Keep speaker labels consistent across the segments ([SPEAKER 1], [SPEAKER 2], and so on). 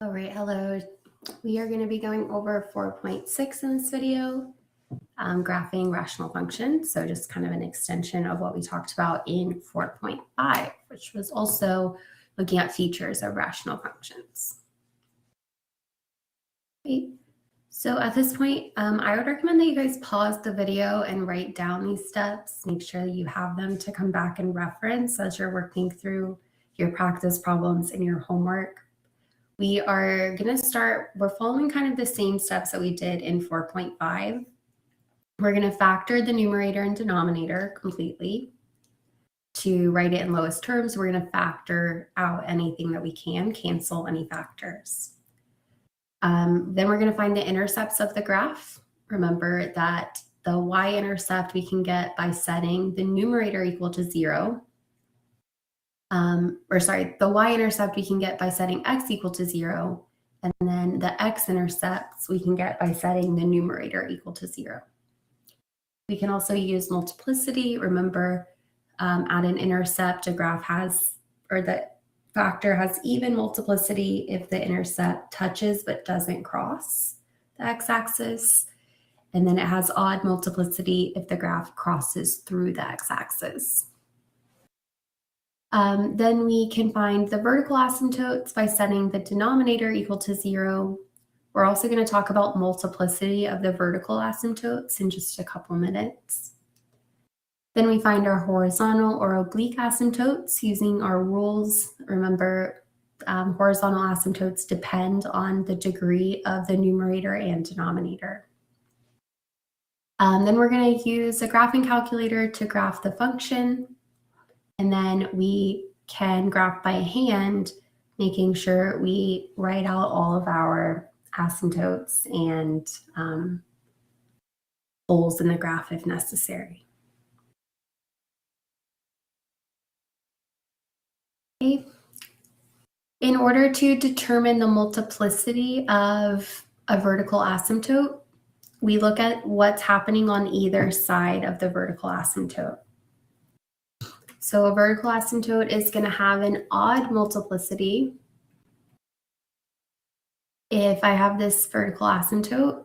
[SPEAKER 1] All right, hello. We are going to be going over 4.6 in this video, graphing rational functions. So just kind of an extension of what we talked about in 4.5, which was also looking at features of rational functions. Okay. So at this point, I would recommend that you guys pause the video and write down these steps. Make sure that you have them to come back and reference as you're working through your practice problems and your homework. We are going to start, we're following kind of the same steps that we did in 4.5. We're going to factor the numerator and denominator completely. To write it in lowest terms, we're going to factor out anything that we can, cancel any factors. Then we're going to find the intercepts of the graph. Remember that the y-intercept we can get by setting the numerator equal to 0. The y-intercept we can get by setting x equal to 0, and then the x-intercepts we can get by setting the numerator equal to 0. We can also use multiplicity. Remember, at an intercept, a graph has, or the factor has even multiplicity if the intercept touches but doesn't cross the x-axis, and then it has odd multiplicity if the graph crosses through the x-axis. Then we can find the vertical asymptotes by setting the denominator equal to 0. We're also going to talk about multiplicity of the vertical asymptotes in just a couple minutes. Then we find our horizontal or oblique asymptotes using our rules. Remember, horizontal asymptotes depend on the degree of the numerator and denominator. Then we're going to use a graphing calculator to graph the function. And then we can graph by hand, making sure we write out all of our asymptotes and holes in the graph if necessary. Okay. In order to determine the multiplicity of a vertical asymptote, we look at what's happening on either side of the vertical asymptote. So a vertical asymptote is going to have an odd multiplicity. If I have this vertical asymptote,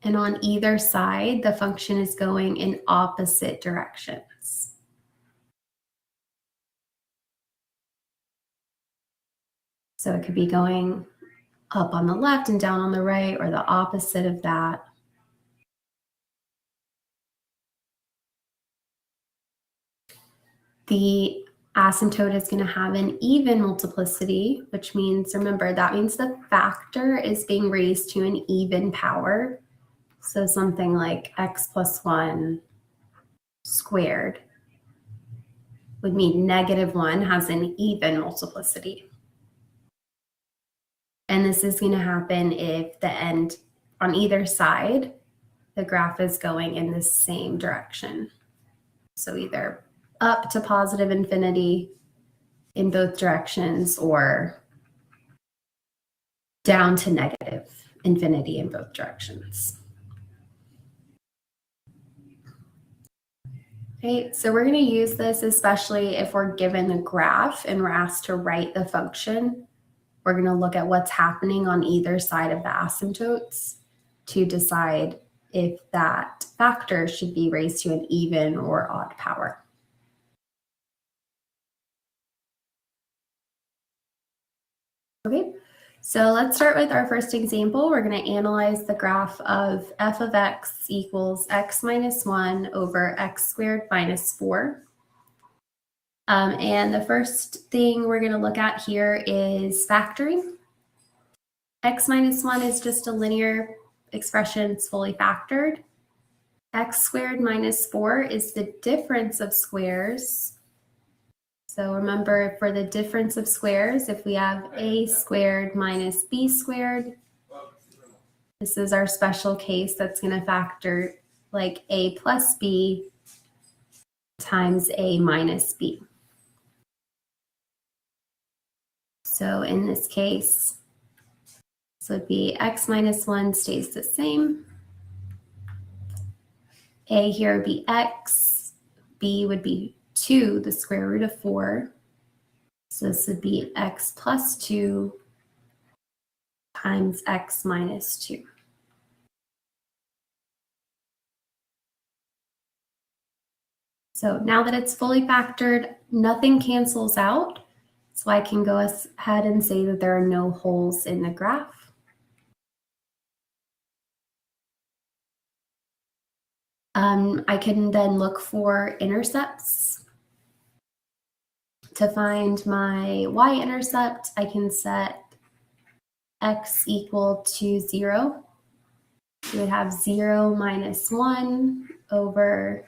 [SPEAKER 1] and on either side, the function is going in opposite directions. So it could be going up on the left and down on the right, or the opposite of that. The asymptote is going to have an even multiplicity, which means, remember, that means the factor is being raised to an even power. So something like x plus 1 squared would mean -1 has an even multiplicity. And this is going to happen if the end on either side, the graph is going in the same direction. So either up to positive infinity in both directions or down to negative infinity in both directions. Okay, so we're going to use this especially if we're given a graph and we're asked to write the function. We're going to look at what's happening on either side of the asymptotes to decide if that factor should be raised to an even or odd power. Okay, so let's start with our first example. We're going to analyze the graph of f of x equals x minus 1 over x squared minus 4. And the first thing we're going to look at here is factoring. X minus 1 is just a linear expression, it's fully factored. X squared minus 4 is the difference of squares. So remember, for the difference of squares, if we have a squared minus b squared, this is our special case that's going to factor like a plus b times a minus b. So in this case, this would be x minus 1 stays the same. A here would be x, b would be 2, the square root of 4. So this would be x plus 2 times x minus 2. So now that it's fully factored, nothing cancels out. So I can go ahead and say that there are no holes in the graph. I can then look for intercepts. To find my y-intercept, I can set x equal to 0. We would have 0 minus 1 over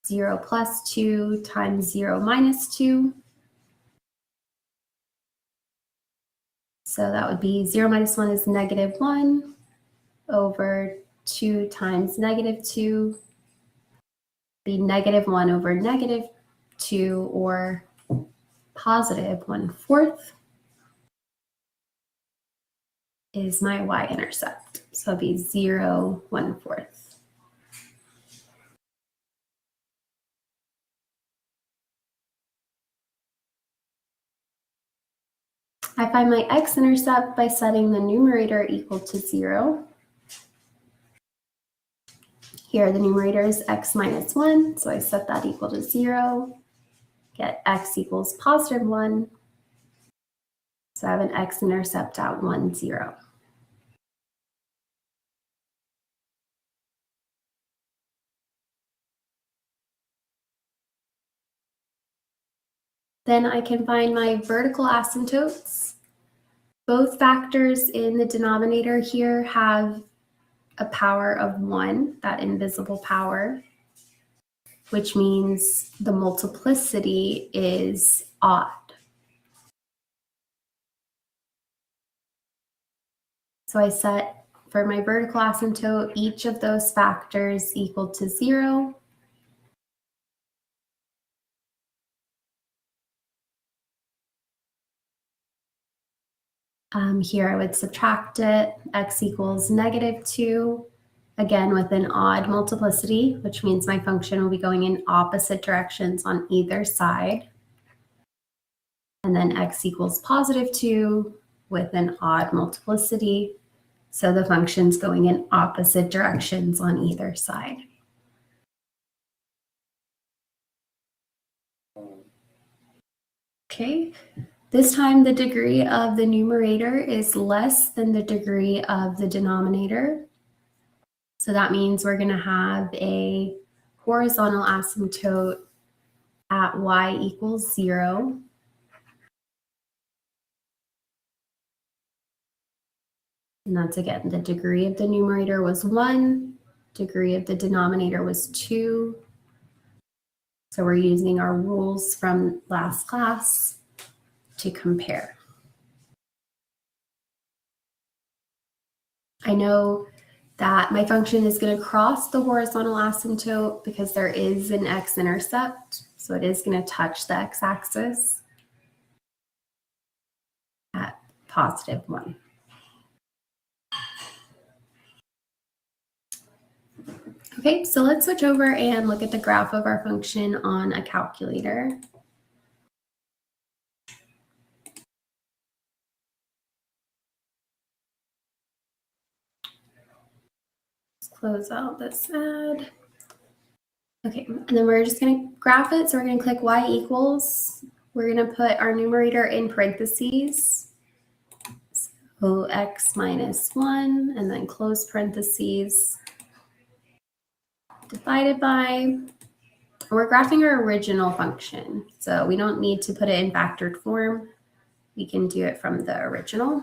[SPEAKER 1] 0 plus 2 times 0 minus 2. So that would be 0 minus 1 is negative 1 over 2 times negative 2. Be negative 1 over negative 2, or positive 1/4 is my y-intercept. So it'll be 0 1/4. I find my x-intercept by setting the numerator equal to 0. Here, the numerator is x minus 1, so I set that equal to 0. Get x equals positive 1. So I have an x-intercept at 1, 0. Then I can find my vertical asymptotes. Both factors in the denominator here have a power of 1, that invisible power, which means the multiplicity is odd. So I set for my vertical asymptote each of those factors equal to 0. Here I would subtract it, x equals negative 2, again with an odd multiplicity, which means my function will be going in opposite directions on either side. And then x equals positive 2 with an odd multiplicity, so the function's going in opposite directions on either side. Okay. This time the degree of the numerator is less than the degree of the denominator. So that means we're going to have a horizontal asymptote at y equals 0. And that's, again, the degree of the numerator was 1, degree of the denominator was 2. So we're using our rules from last class to compare. I know that my function is going to cross the horizontal asymptote because there is an x-intercept, so it is going to touch the x-axis at positive 1. Okay, so let's switch over and look at the graph of our function on a calculator. Close out this ad. Okay, and then we're just going to graph it. So we're going to click y equals. We're going to put our numerator in parentheses. So x minus 1, and then close parentheses, divided by. We're graphing our original function, so we don't need to put it in factored form. We can do it from the original.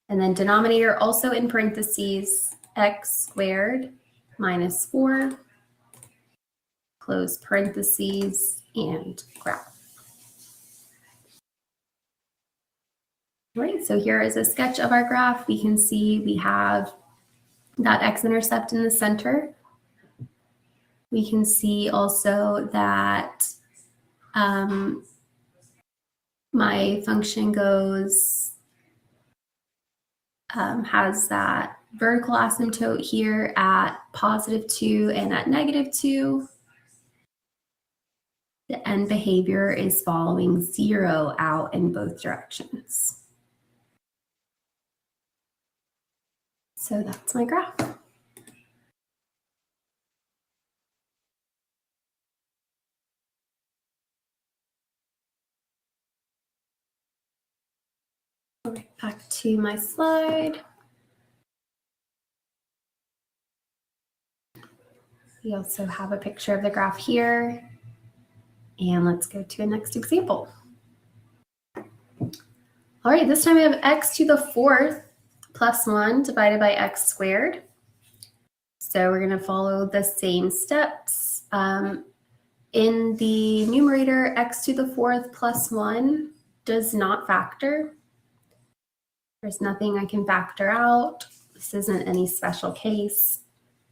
[SPEAKER 1] And then denominator also in parentheses, x squared minus 4, close parentheses, and graph. All right, so here is a sketch of our graph. We can see we have that x-intercept in the center. We can see also that my function goes, has that vertical asymptote here at positive 2 and at negative 2. The end behavior is following 0 out in both directions. So that's my graph. All right, back to my slide. We also have a picture of the graph here. And let's go to the next example. All right, this time we have x to the fourth plus 1 divided by x squared. So we're going to follow the same steps. In the numerator, x to the fourth plus 1 does not factor. There's nothing I can factor out. This isn't any special case.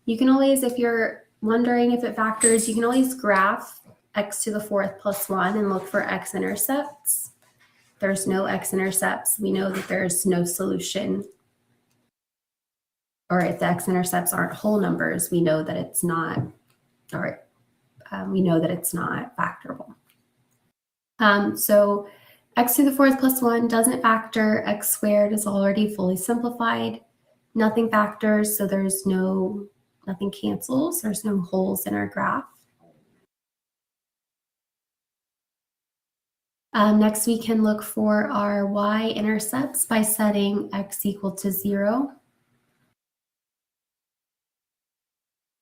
[SPEAKER 1] You can always, if you're wondering if it factors, you can always graph x to the fourth plus 1 and look for x-intercepts. There's no x-intercepts. We know that there's no solution. Or if the x-intercepts aren't whole numbers, we know that it's not, or we know that it's not factorable. So x to the fourth plus 1 doesn't factor. X squared is already fully simplified. Nothing factors, so there's nothing cancels. There's no holes in our graph. Next, we can look for our y-intercepts by setting x equal to 0.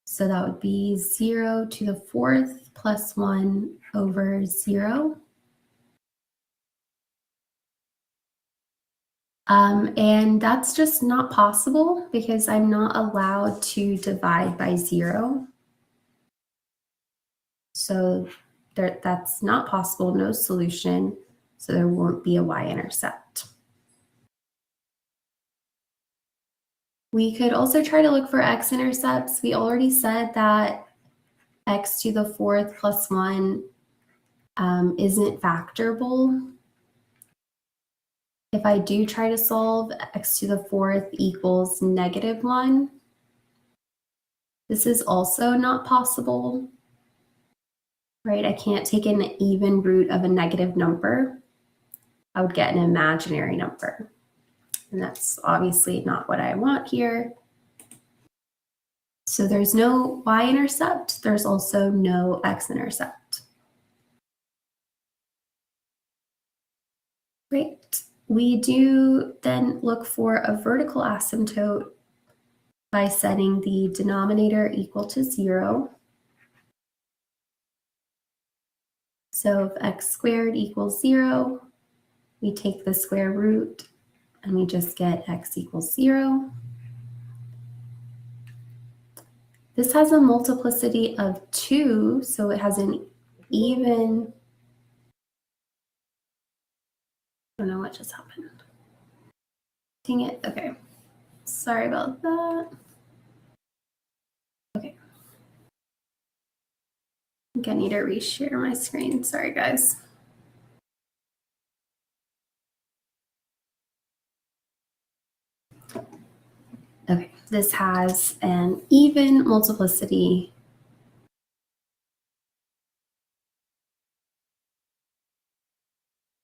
[SPEAKER 1] So that would be 0 to the fourth plus 1 over 0. And that's just not possible because I'm not allowed to divide by 0. So that's not possible, no solution. So there won't be a y-intercept. We could also try to look for x-intercepts. We already said that x to the fourth plus 1 isn't factorable. If I do try to solve x to the fourth equals -1, this is also not possible, right? I can't take an even root of a negative number. I would get an imaginary number. And that's obviously not what I want here. So there's no y-intercept. There's also no x-intercept. Great. We do then look for a vertical asymptote by setting the denominator equal to 0. So if x squared equals 0, we take the square root and we just get x equals 0. This has a multiplicity of 2, so it has an even, I don't know what just happened. Dang it, okay. Sorry about that. Okay. I think I need to reshare my screen. Sorry, guys. Okay, this has an even multiplicity.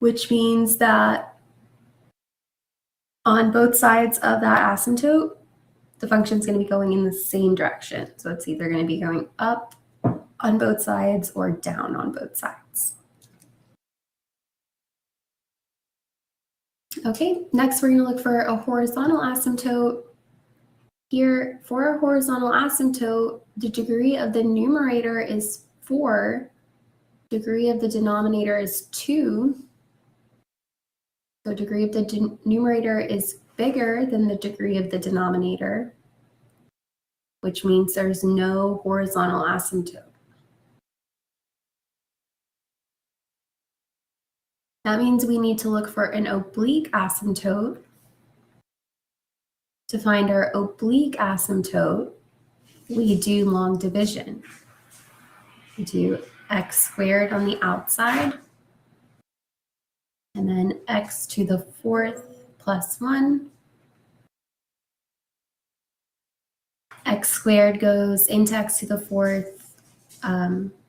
[SPEAKER 1] Which means that on both sides of that asymptote, the function is going to be going in the same direction. So it's either going to be going up on both sides or down on both sides. Okay, next we're going to look for a horizontal asymptote. Here, for a horizontal asymptote, the degree of the numerator is 4, degree of the denominator is 2. So degree of the numerator is bigger than the degree of the denominator, which means there's no horizontal asymptote. That means we need to look for an oblique asymptote. To find our oblique asymptote, we do long division. We do x squared on the outside, and then x to the fourth plus 1. X squared goes into x to the fourth,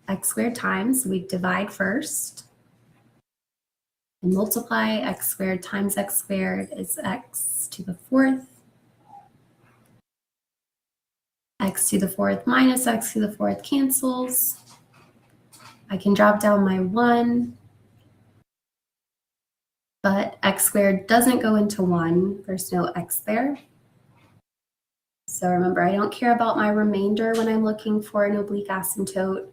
[SPEAKER 1] x squared times. We divide first and multiply. X squared times x squared is x to the fourth. x to the fourth minus x to the fourth cancels. I can drop down my 1, but x squared doesn't go into 1. There's no x there. So remember, I don't care about my remainder when I'm looking for an oblique asymptote.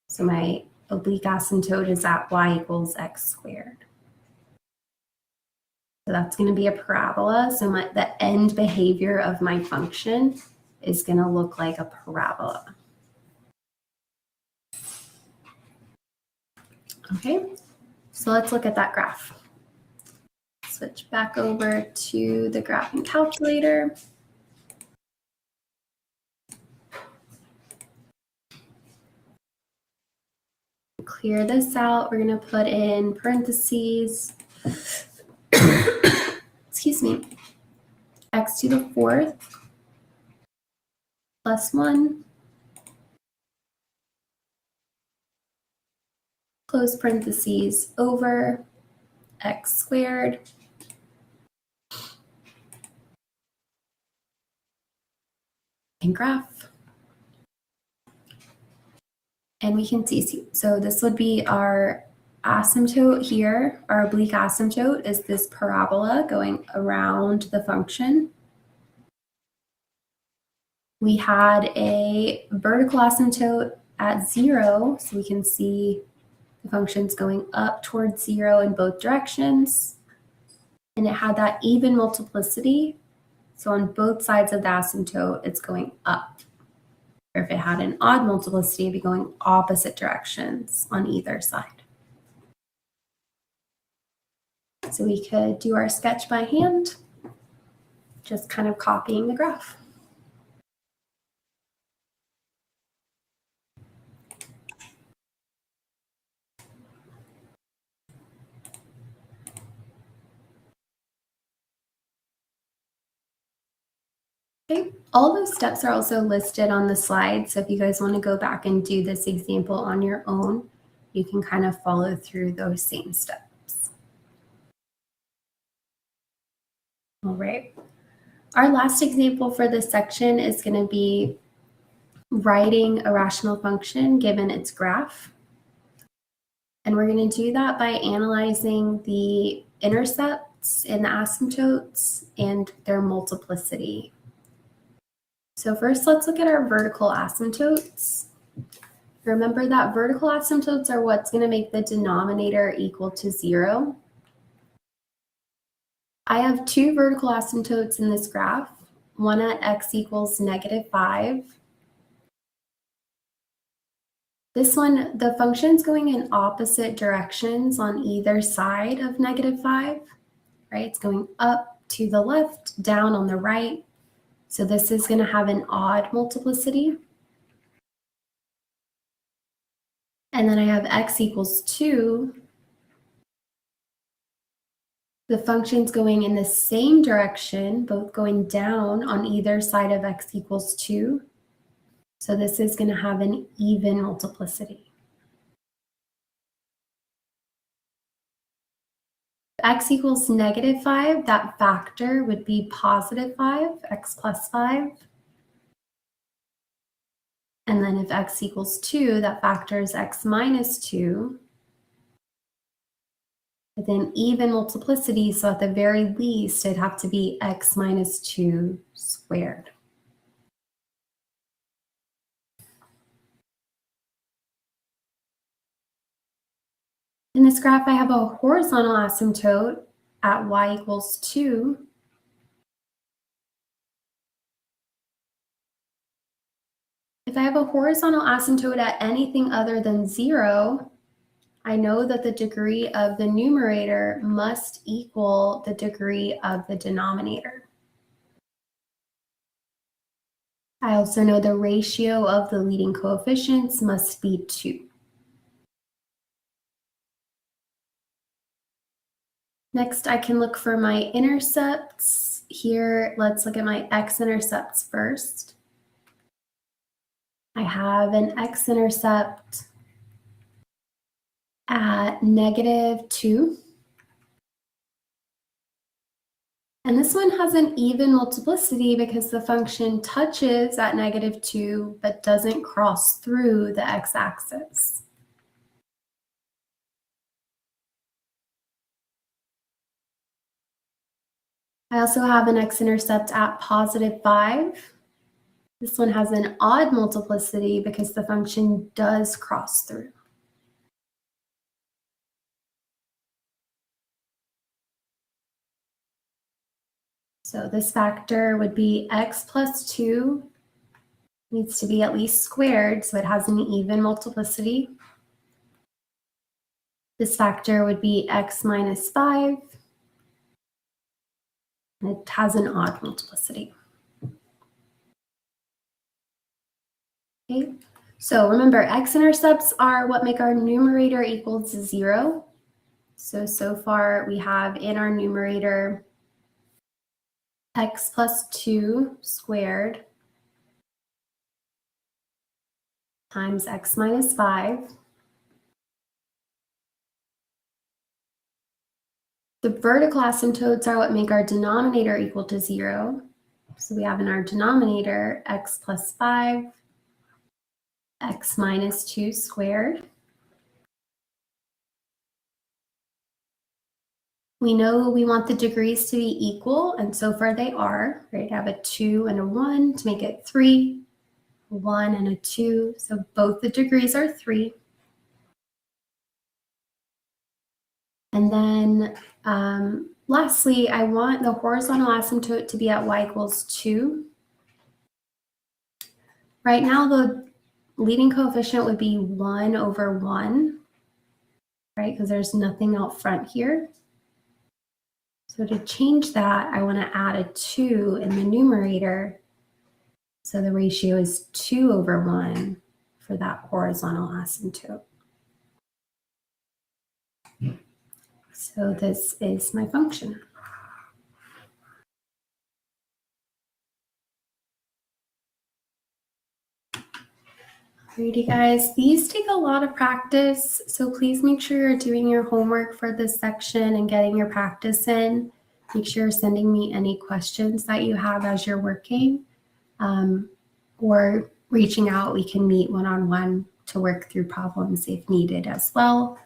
[SPEAKER 1] So my oblique asymptote is at y equals x squared. So that's going to be a parabola. So the end behavior of my function is going to look like a parabola. Okay, so let's look at that graph. Switch back over to the graphing calculator. Clear this out. We're going to put in parentheses, excuse me, x to the fourth plus 1, close parentheses, over x squared and graph. And we can see, so this would be our asymptote here. Our oblique asymptote is this parabola going around the function. We had a vertical asymptote at 0, so we can see the function's going up towards 0 in both directions. And it had that even multiplicity. So on both sides of the asymptote, it's going up. Or if it had an odd multiplicity, it'd be going opposite directions on either side. So we could do our sketch by hand, just kind of copying the graph. Okay, all those steps are also listed on the slide. So if you guys want to go back and do this example on your own, you can kind of follow through those same steps. All right. Our last example for this section is going to be writing a rational function given its graph. And we're going to do that by analyzing the intercepts in the asymptotes and their multiplicity. So first, let's look at our vertical asymptotes. Remember that vertical asymptotes are what's going to make the denominator equal to 0. I have two vertical asymptotes in this graph, one at x equals -5. This one, the function's going in opposite directions on either side of -5, right? It's going up to the left, down on the right. So this is going to have an odd multiplicity. And then I have x equals 2. The function's going in the same direction, both going down on either side of x equals 2. So this is going to have an even multiplicity. If x equals -5, that factor would be +5, x plus 5. And then if x equals 2, that factor is x minus 2. With an even multiplicity, so at the very least, it'd have to be x minus 2 squared. In this graph, I have a horizontal asymptote at y equals 2. If I have a horizontal asymptote at anything other than 0, I know that the degree of the numerator must equal the degree of the denominator. I also know the ratio of the leading coefficients must be 2. Next, I can look for my intercepts. Here, let's look at my x-intercepts first. I have an x-intercept at -2. And this one has an even multiplicity because the function touches at -2 but doesn't cross through the x-axis. I also have an x-intercept at +5. This one has an odd multiplicity because the function does cross through. So this factor would be x plus 2 needs to be at least squared, so it has an even multiplicity. This factor would be x minus 5. And it has an odd multiplicity. Okay, so remember, x-intercepts are what make our numerator equal to 0. So far we have in our numerator x plus 2 squared times x minus 5. The vertical asymptotes are what make our denominator equal to 0. So we have in our denominator x plus 5, x minus 2 squared. We know we want the degrees to be equal, and so far they are. Right? I have a 2 and a 1 to make it 3, a 1 and a 2, so both the degrees are 3. And then lastly, I want the horizontal asymptote to be at y equals 2. Right now, the leading coefficient would be 1 over 1, right? Because there's nothing out front here. So to change that, I want to add a 2 in the numerator. So the ratio is 2 over 1 for that horizontal asymptote. So this is my function. Alrighty guys, these take a lot of practice, so please make sure you're doing your homework for this section and getting your practice in. Make sure you're sending me any questions that you have as you're working, or reaching out. We can meet one-on-one to work through problems if needed as well.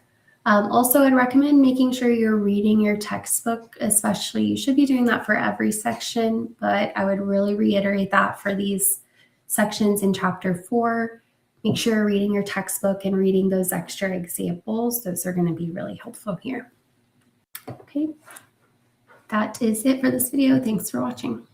[SPEAKER 1] Also, I'd recommend making sure you're reading your textbook, especially. You should be doing that for every section, but I would really reiterate that for these sections in chapter 4. Make sure you're reading your textbook and reading those extra examples. Those are going to be really helpful here. Okay, that is it for this video. Thanks for watching.